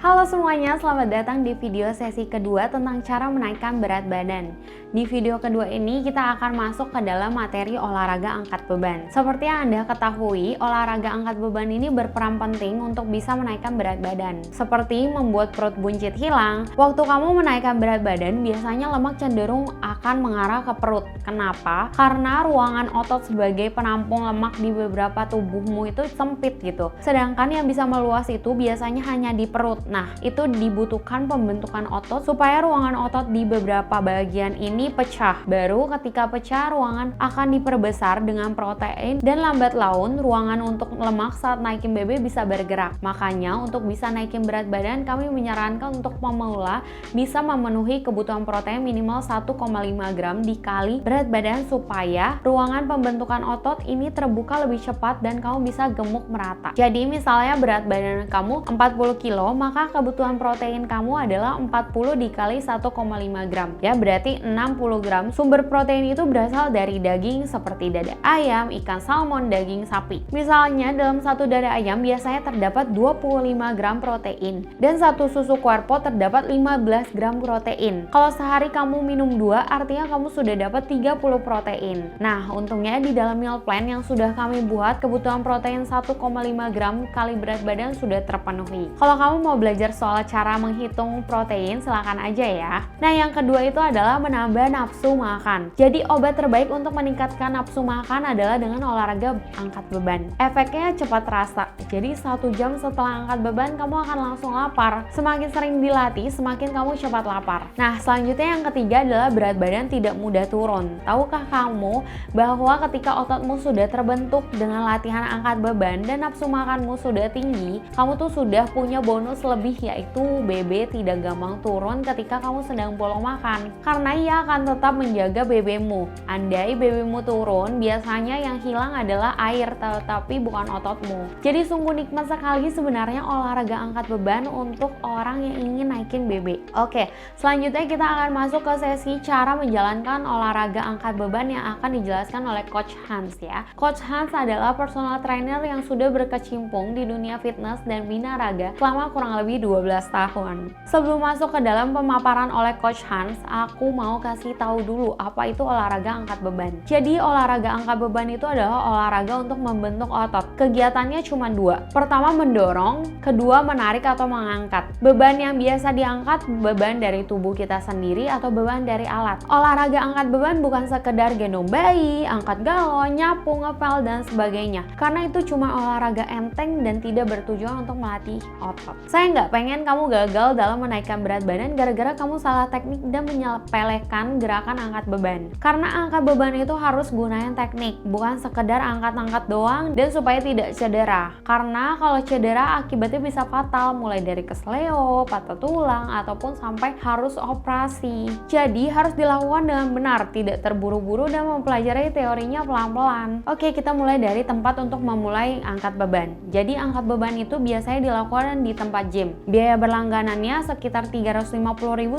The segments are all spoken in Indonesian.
Halo semuanya, selamat datang di video sesi kedua tentang cara menaikkan berat badan. Di video kedua ini kita akan masuk ke dalam materi olahraga angkat beban. Seperti yang Anda ketahui, olahraga angkat beban ini berperan penting untuk bisa menaikkan berat badan. Seperti membuat perut buncit hilang. Waktu kamu menaikkan berat badan, biasanya lemak cenderung akan mengarah ke perut. Kenapa? Karena ruangan otot sebagai penampung lemak di beberapa tubuhmu itu sempit gitu. Sedangkan yang bisa meluas itu biasanya hanya di perut. Nah, itu dibutuhkan pembentukan otot supaya ruangan otot di beberapa bagian ini pecah. Baru ketika pecah, ruangan akan diperbesar dengan protein dan lambat laun ruangan untuk lemak saat naikin BB bisa bergerak. Makanya untuk bisa naikin berat badan, kami menyarankan untuk pemula bisa memenuhi kebutuhan protein minimal 1,5 gram dikali berat badan supaya ruangan pembentukan otot ini terbuka lebih cepat dan kamu bisa gemuk merata. Jadi misalnya berat badan kamu 40 kilo, maka kebutuhan protein kamu adalah 40 dikali 1,5 gram. Ya, berarti 60 gram. Sumber protein itu berasal dari daging seperti dada ayam, ikan salmon, daging sapi. Misalnya dalam satu dada ayam biasanya terdapat 25 gram protein dan satu susu Quarpo terdapat 15 gram protein. Kalau sehari kamu minum 2, artinya kamu sudah dapat 30 protein. Nah, untungnya di dalam meal plan yang sudah kami buat, kebutuhan protein 1,5 gram kali berat badan sudah terpenuhi. Kalau kamu mau belajar soal cara menghitung protein, silahkan aja ya. Nah, yang kedua itu adalah menambah nafsu makan. Jadi obat terbaik untuk meningkatkan nafsu makan adalah dengan olahraga angkat beban. Efeknya cepat terasa. Jadi 1 jam setelah angkat beban kamu akan langsung lapar. Semakin sering dilatih, semakin kamu cepat lapar. Nah, selanjutnya yang ketiga adalah berat badan tidak mudah turun. Tahukah kamu bahwa ketika ototmu sudah terbentuk dengan latihan angkat beban dan nafsu makanmu sudah tinggi, kamu tuh sudah punya bonus lebih, yaitu BB tidak gampang turun ketika kamu sedang bolong makan, karena ia akan tetap menjaga BB-mu. Andai BB-mu turun, biasanya yang hilang adalah air tetapi bukan ototmu. Jadi sungguh nikmat sekali sebenarnya olahraga angkat beban untuk orang yang ingin naikin BB. Oke, selanjutnya kita akan masuk ke sesi cara menjalankan olahraga angkat beban yang akan dijelaskan oleh Coach Hans ya. Coach Hans adalah personal trainer yang sudah berkecimpung di dunia fitness dan bina raga selama kurang lebih 12 tahun. Sebelum masuk ke dalam pemaparan oleh Coach Hans, aku mau kasih tahu dulu apa itu olahraga angkat beban. Jadi olahraga angkat beban itu adalah olahraga untuk membentuk otot. Kegiatannya cuma 2. Pertama mendorong, kedua menarik atau mengangkat. Beban yang biasa diangkat beban dari tubuh kita sendiri atau beban dari alat. Olahraga angkat beban bukan sekedar gendong bayi, angkat galon, nyapu, ngepel dan sebagainya. Karena itu cuma olahraga enteng dan tidak bertujuan untuk melatih otot. Saya nggak pengen kamu gagal dalam menaikkan berat badan gara-gara kamu salah teknik dan menyepelekan gerakan angkat beban. Karena angkat beban itu harus gunain teknik, bukan sekedar angkat-angkat doang dan supaya tidak cedera. Karena kalau cedera akibatnya bisa fatal, mulai dari kesleo, patah tulang, ataupun sampai harus operasi. Jadi harus dilakukan dengan benar, tidak terburu-buru dan mempelajari teorinya pelan-pelan. Oke, kita mulai dari tempat untuk memulai angkat beban. Jadi angkat beban itu biasanya dilakukan di tempat gym. Biaya berlangganannya sekitar 350.000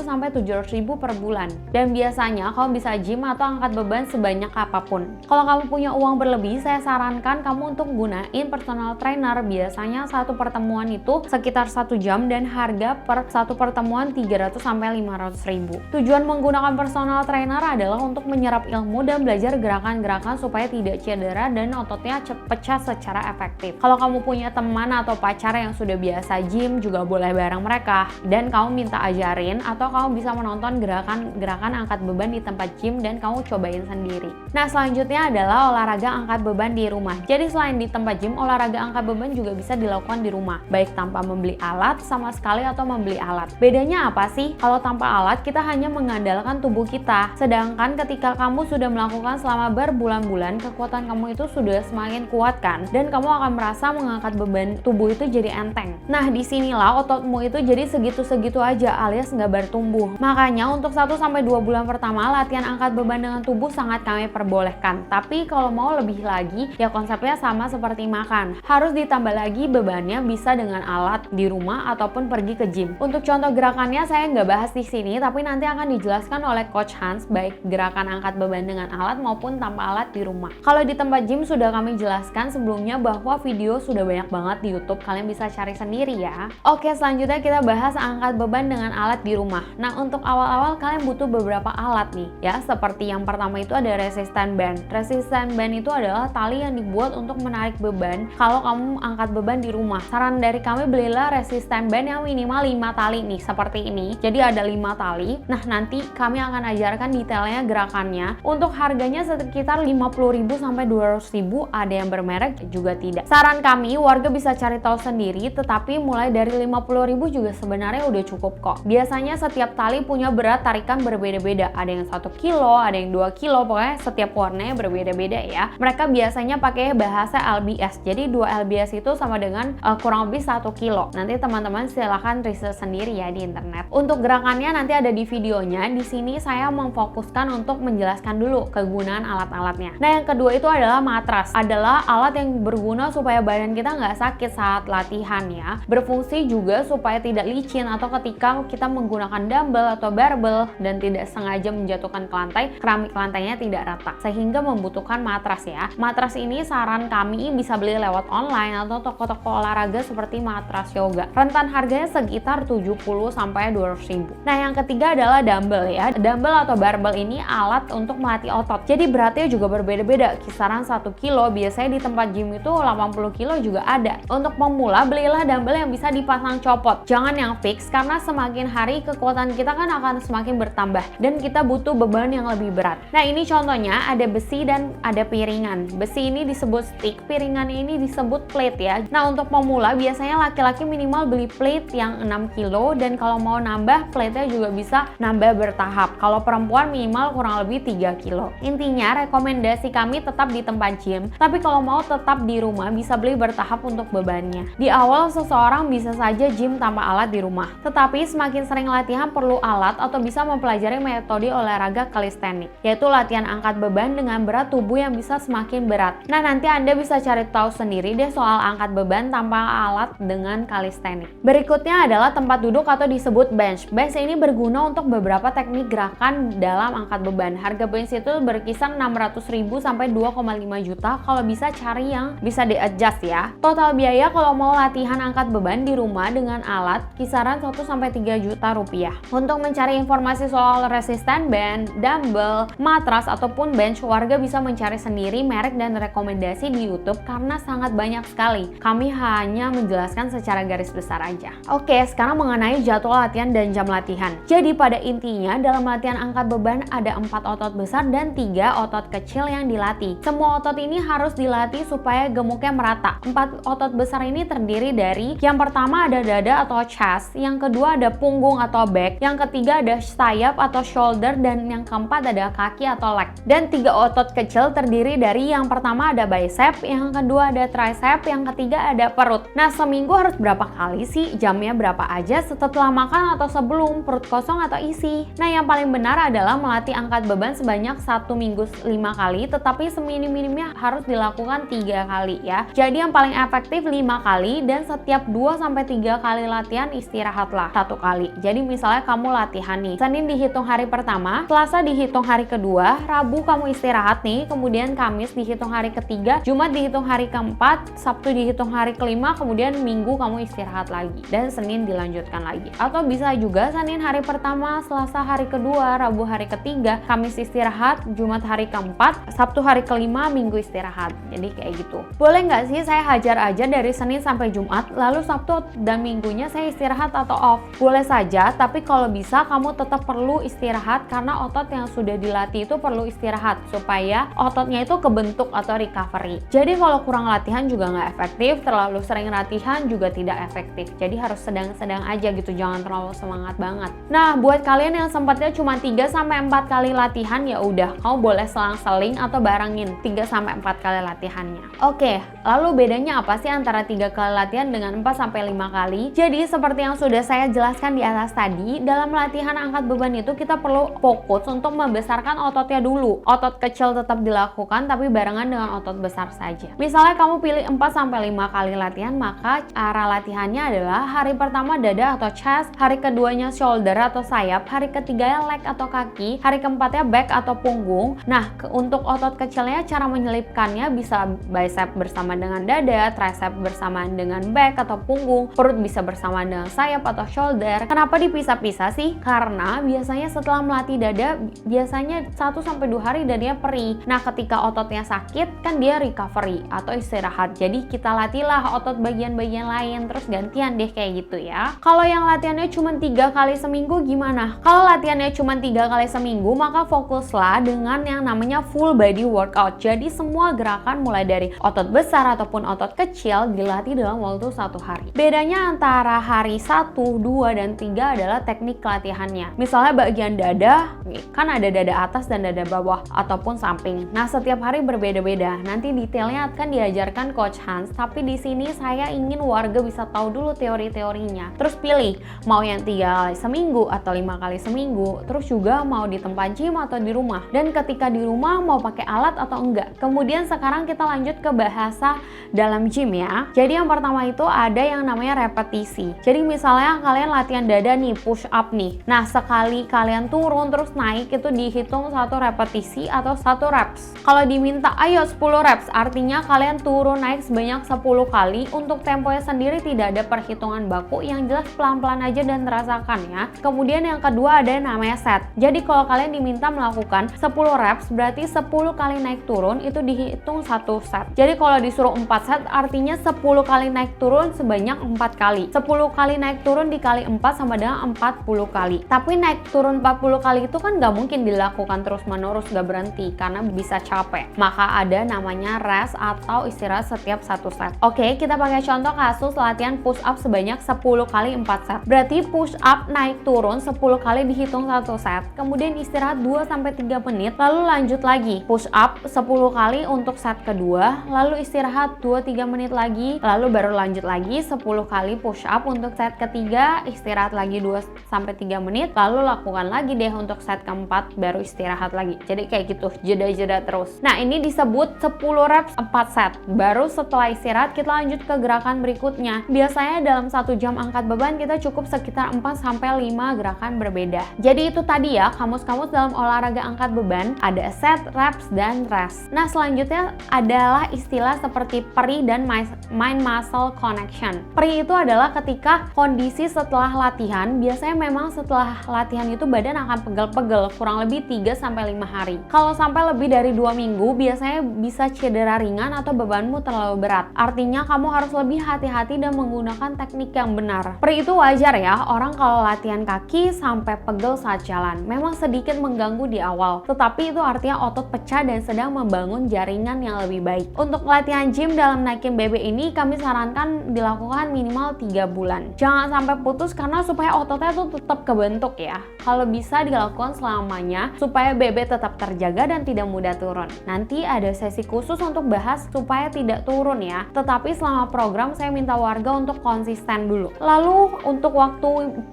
sampai 700.000 per bulan. Dan biasanya kamu bisa gym atau angkat beban sebanyak apapun. Kalau kamu punya uang berlebih, saya sarankan kamu untuk gunain personal trainer. Biasanya satu pertemuan itu sekitar 1 jam dan harga per satu pertemuan 300 sampai 500.000. Tujuan menggunakan personal trainer adalah untuk menyerap ilmu dan belajar gerakan-gerakan supaya tidak cedera dan ototnya pecah secara efektif. Kalau kamu punya teman atau pacar yang sudah biasa gym, juga boleh bareng mereka dan kamu minta ajarin, atau kamu bisa menonton gerakan-gerakan angkat beban di tempat gym dan kamu cobain sendiri. Nah, selanjutnya adalah olahraga angkat beban di rumah. Jadi selain di tempat gym, olahraga angkat beban juga bisa dilakukan di rumah, baik tanpa membeli alat sama sekali atau membeli alat. Bedanya apa sih? Kalau tanpa alat kita hanya mengandalkan tubuh kita, sedangkan ketika kamu sudah melakukan selama berbulan-bulan, kekuatan kamu itu sudah semakin kuat kan, dan kamu akan merasa mengangkat beban tubuh itu jadi enteng. Nah, disinilah ototmu itu jadi segitu-segitu aja alias nggak bertumbuh. Makanya untuk 1-2 bulan pertama latihan angkat beban dengan tubuh sangat kami perbolehkan. Tapi kalau mau lebih lagi, ya konsepnya sama seperti makan. Harus ditambah lagi bebannya, bisa dengan alat di rumah ataupun pergi ke gym. Untuk contoh gerakannya saya nggak bahas di sini, tapi nanti akan dijelaskan oleh Coach Hans, baik gerakan angkat beban dengan alat maupun tanpa alat di rumah. Kalau di tempat gym sudah kami jelaskan sebelumnya bahwa video sudah banyak banget di YouTube, kalian bisa cari sendiri ya. Oke, selanjutnya kita bahas angkat beban dengan alat di rumah. Nah, untuk awal-awal kalian butuh beberapa alat nih ya. Seperti yang pertama itu ada resistant band. Resistant band itu adalah tali yang dibuat untuk menarik beban kalau kamu angkat beban di rumah. Saran dari kami, belilah resistant band yang minimal 5 tali nih, seperti ini. Jadi ada 5 tali. Nah, nanti kami akan ajarkan detailnya gerakannya. Untuk harganya sekitar 50.000 sampai 200.000, ada yang bermerek juga tidak. Saran kami, warga bisa cari tahu sendiri, tetapi mulai dari 50.000 juga sebenarnya udah cukup kok. Biasanya setiap tali punya berat tarikan berbeda-beda. Ada yang 1 kilo, ada yang 2 kilo, pokoknya setiap warnanya berbeda-beda ya. Mereka biasanya pakai bahasa LBS. Jadi 2 LBS itu sama dengan kurang lebih 1 kilo. Nanti teman-teman silahkan riset sendiri ya di internet. Untuk gerakannya nanti ada di videonya. Di sini saya memfokuskan untuk menjelaskan dulu kegunaan alat-alatnya. Nah, yang kedua itu adalah matras. Adalah alat yang berguna supaya badan kita nggak sakit saat latihan ya. Berfungsi juga supaya tidak licin atau ketika kita menggunakan dumbbell atau barbell dan tidak sengaja menjatuhkan ke lantai, keramik lantainya tidak rata, sehingga membutuhkan matras ya. Matras ini saran kami bisa beli lewat online atau toko-toko olahraga seperti matras yoga. Rentan harganya sekitar 70 sampai 200.000. Nah, yang ketiga adalah dumbbell ya. Dumbbell atau barbell ini alat untuk melatih otot. Jadi beratnya juga berbeda-beda. Kisaran 1 kilo, biasanya di tempat gym itu 80 kilo juga ada. Untuk pemula, belilah dumbbell yang bisa dipasang copot. Jangan yang fix, karena semakin hari kekuatan kita kan akan semakin bertambah dan kita butuh beban yang lebih berat. Nah, ini contohnya ada besi dan ada piringan. Besi ini disebut stick, piringan ini disebut plate ya. Nah, untuk pemula biasanya laki-laki minimal beli plate yang 6 kilo dan kalau mau nambah plate-nya juga bisa nambah bertahap. Kalau perempuan minimal kurang lebih 3 kilo. Intinya rekomendasi kami tetap di tempat gym, tapi kalau mau tetap di rumah bisa beli bertahap untuk bebannya. Di awal seseorang bisa saja gym tanpa alat di rumah, tetapi semakin sering latihan perlu alat atau bisa mempelajari metode olahraga kalistenik, yaitu latihan angkat beban dengan berat tubuh yang bisa semakin berat. Nah, nanti Anda bisa cari tahu sendiri deh soal angkat beban tanpa alat dengan kalistenik. Berikutnya adalah tempat duduk atau disebut bench. Bench ini berguna untuk beberapa teknik gerakan dalam angkat beban. Harga bench itu berkisar 600.000 sampai 2,5 juta, kalau bisa cari yang bisa di-adjust ya. Total biaya kalau mau latihan angkat beban di rumah dengan alat kisaran 1 sampai 3 juta rupiah. Untuk mencari informasi soal resistant band, dumbbell, matras ataupun bench, warga bisa mencari sendiri merek dan rekomendasi di YouTube karena sangat banyak sekali. Kami hanya menjelaskan secara garis besar aja. Oke, sekarang mengenai jadwal latihan dan jam latihan. Jadi pada intinya dalam latihan angkat beban ada 4 otot besar dan 3 otot kecil yang dilatih. Semua otot ini harus dilatih supaya gemuknya merata. 4 otot besar ini terdiri dari yang pertama ada dada atau chest, yang kedua ada punggung atau back, yang ketiga ada sayap atau shoulder, dan yang keempat ada kaki atau leg. Dan 3 otot kecil terdiri dari yang pertama ada bicep, yang kedua ada tricep, yang ketiga ada perut. Nah, seminggu harus berapa kali sih? Jamnya berapa aja? Setelah makan atau sebelum? Perut kosong atau isi? Nah, yang paling benar adalah melatih angkat beban sebanyak 1 minggu 5 kali, tetapi seminim-minimnya harus dilakukan 3 kali ya. Jadi yang paling efektif 5 kali dan setiap 2-3 kali latihan istirahatlah 1 kali. Jadi misalnya kamu latihan nih, Senin dihitung hari pertama, Selasa dihitung hari kedua, Rabu kamu istirahat nih, kemudian Kamis dihitung hari ketiga, Jumat dihitung hari keempat, Sabtu dihitung hari kelima, kemudian Minggu kamu istirahat lagi, dan Senin dilanjutkan lagi. Atau bisa juga Senin hari pertama, Selasa hari kedua, Rabu hari ketiga, Kamis istirahat, Jumat hari keempat, Sabtu hari kelima, Minggu istirahat. Jadi kayak gitu. Boleh nggak sih saya hajar aja dari Senin sampai Jumat, lalu Sabtu dan Minggunya saya istirahat atau off? Boleh saja, tapi kalau bisa kamu tetap perlu istirahat karena otot yang sudah dilatih itu perlu istirahat supaya ototnya itu kebentuk atau recovery. Jadi kalau kurang latihan juga nggak efektif, terlalu sering latihan juga tidak efektif. Jadi harus sedang-sedang aja gitu, jangan terlalu semangat banget. Nah, buat kalian yang sempatnya cuma 3-4 kali latihan, ya udah, kamu boleh selang-seling atau barengin 3-4 kali latihannya. Oke, lalu bedanya apa sih antara 3 kali latihan dengan 4-5 kali? Jadi seperti yang sudah saya jelaskan di atas tadi, dalam latihan angkat beban itu kita perlu fokus untuk membesarkan ototnya dulu. Otot kecil tetap dilakukan tapi barengan dengan otot besar saja. Misalnya kamu pilih 4-5 kali latihan, maka arah latihannya adalah hari pertama dada atau chest, hari keduanya shoulder atau sayap, hari ketiganya leg atau kaki, hari keempatnya back atau punggung. Nah, untuk otot kecilnya cara menyelipkannya bisa bicep bersama dengan dada, tricep bersamaan dengan back atau punggung, perut bisa bersama dengan sayap atau shoulder. Kenapa dipisah-pisah sih? Karena biasanya setelah melatih dada, biasanya 1-2 hari dadanya perih. Nah, ketika ototnya sakit, kan dia recovery atau istirahat. Jadi kita latihlah otot bagian-bagian lain, terus gantian deh kayak gitu ya. Kalau yang latihannya cuma 3 kali seminggu gimana? Kalau latihannya cuma 3 kali seminggu, maka fokuslah dengan yang namanya full body workout. Jadi semua gerakan mulai dari otot besar ataupun otot kecil dilatih dalam waktu 1 hari. Bedanya antara hari 1, 2, dan 3 adalah teknik latihannya. Misalnya bagian dada, kan ada dada atas dan dada bawah ataupun samping. Nah, setiap hari berbeda-beda. Nanti detailnya akan diajarkan Coach Hans, tapi di sini saya ingin warga bisa tahu dulu teori-teorinya. Terus pilih mau yang 3 kali seminggu atau 5 kali seminggu. Terus juga mau di tempat gym atau di rumah. Dan ketika di rumah mau pakai alat atau enggak. Kemudian sekarang kita lanjut ke bahasa dalam gym ya. Jadi yang pertama itu ada yang namanya repetisi. Jadi misalnya kalian latihan dada nih, push up nih. Nah, sekali kalian turun terus naik itu dihitung 1 repetisi atau 1 reps. Kalau diminta ayo 10 reps, artinya kalian turun naik sebanyak 10 kali. Untuk temponya sendiri tidak ada perhitungan baku, yang jelas pelan-pelan aja dan terasakan ya. Kemudian yang kedua ada yang namanya set. Jadi kalau kalian diminta melakukan 10 reps, berarti 10 kali naik turun itu dihitung 1 set. Jadi kalau disuruh 4 set, artinya 10 kali naik turun sebanyak 4 kali. 10 kali naik turun dikali 4 sama dengan 40 kali. Tapi naik turun 40 kali itu kan nggak mungkin dilakukan terus-menerus, nggak berhenti karena bisa capek. Maka ada namanya rest atau istirahat setiap 1 set. Oke, kita pakai contoh kasus latihan push up sebanyak 10 kali 4 set. Berarti push up naik turun 10 kali dihitung 1 set. Kemudian istirahat 2-3 menit, lalu lanjut lagi. Push up 10 kali untuk set kedua, lalu istirahat 2-3 menit lagi, lalu baru lanjut lagi 10 kali push up untuk set ketiga, istirahat lagi 2-3 menit, lalu lakukan lagi deh untuk set keempat, baru istirahat lagi. Jadi kayak gitu, jeda-jeda terus. Nah, ini disebut 10 reps 4 set. Baru setelah istirahat kita lanjut ke gerakan berikutnya. Biasanya dalam 1 jam angkat beban kita cukup sekitar 4-5 gerakan berbeda. Jadi itu tadi ya, kamus-kamus dalam olahraga angkat beban, ada set, reps, dan rest. Nah, selanjutnya adalah istilah seperti PRI dan mind muscle connection. PRI itu adalah ketika kondisi setelah latihan, biasanya memang setelah latihan itu badan akan pegel-pegel kurang lebih 3-5 hari. Kalau sampai lebih dari 2 minggu, biasanya bisa cedera ringan atau bebanmu terlalu berat. Artinya kamu harus lebih hati-hati dan menggunakan teknik yang benar. PRI itu wajar ya, orang kalau latihan kaki sampai pegel saat jalan. Memang sedikit mengganggu di awal, tetapi itu artinya otot pecah dan sedang membangun jaringan yang lebih baik. Untuk latihan gym dalam naikin BB ini kami sarankan dilakukan minimal 3 bulan. Jangan sampai putus karena supaya ototnya tuh tetap kebentuk ya. Kalau bisa dilakukan selamanya supaya BB tetap terjaga dan tidak mudah turun. Nanti ada sesi khusus untuk bahas supaya tidak turun ya. Tetapi selama program saya minta warga untuk konsisten dulu. Lalu untuk waktu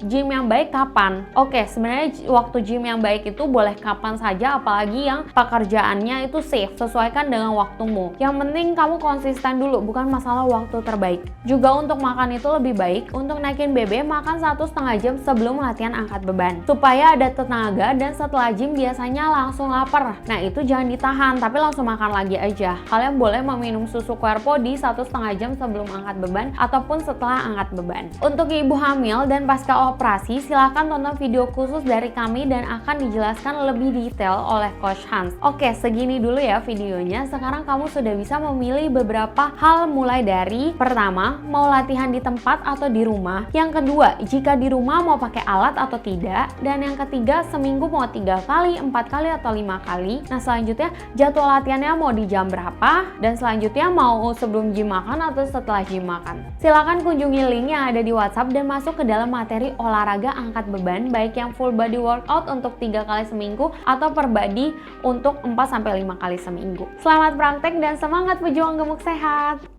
gym yang baik kapan? Oke, sebenarnya waktu gym yang baik itu boleh kapan saja, apalagi yang pekerjaannya itu safe, sesuaikan dengan waktumu. Yang penting kamu konsisten dulu, bukan masalah waktu terbaik. Juga untuk makan itu lebih baik, untuk naikin BB makan 1,5 jam sebelum latihan angkat beban, supaya ada tenaga dan setelah gym biasanya langsung lapar. Nah, itu jangan ditahan, tapi langsung makan lagi aja. Kalian boleh meminum susu Querpo di 1,5 jam sebelum angkat beban ataupun setelah angkat beban. Untuk ibu hamil dan pasca operasi, silahkan tonton video khusus dari kami dan akan dijelaskan lebih detail oleh Coach Hans. Oke, segini dulu ya videonya. Sekarang kamu sudah bisa memilih beberapa hal, mulai dari pertama, mau latihan di tempat atau di rumah. Yang kedua, jika di rumah mau pakai alat atau tidak. Dan yang ketiga, seminggu mau 3 kali, 4 kali, atau 5 kali. Nah, selanjutnya jadwal latihannya mau di jam berapa. Dan selanjutnya mau sebelum gym makan atau setelah gym makan. Silahkan kunjungi link yang ada di WhatsApp dan masuk ke dalam materi olahraga angkat beban, baik yang full body workout untuk 3 kali seminggu atau per body untuk 4-5 kali seminggu. Selamat praktek dan semangat berjuang gemuk sehat!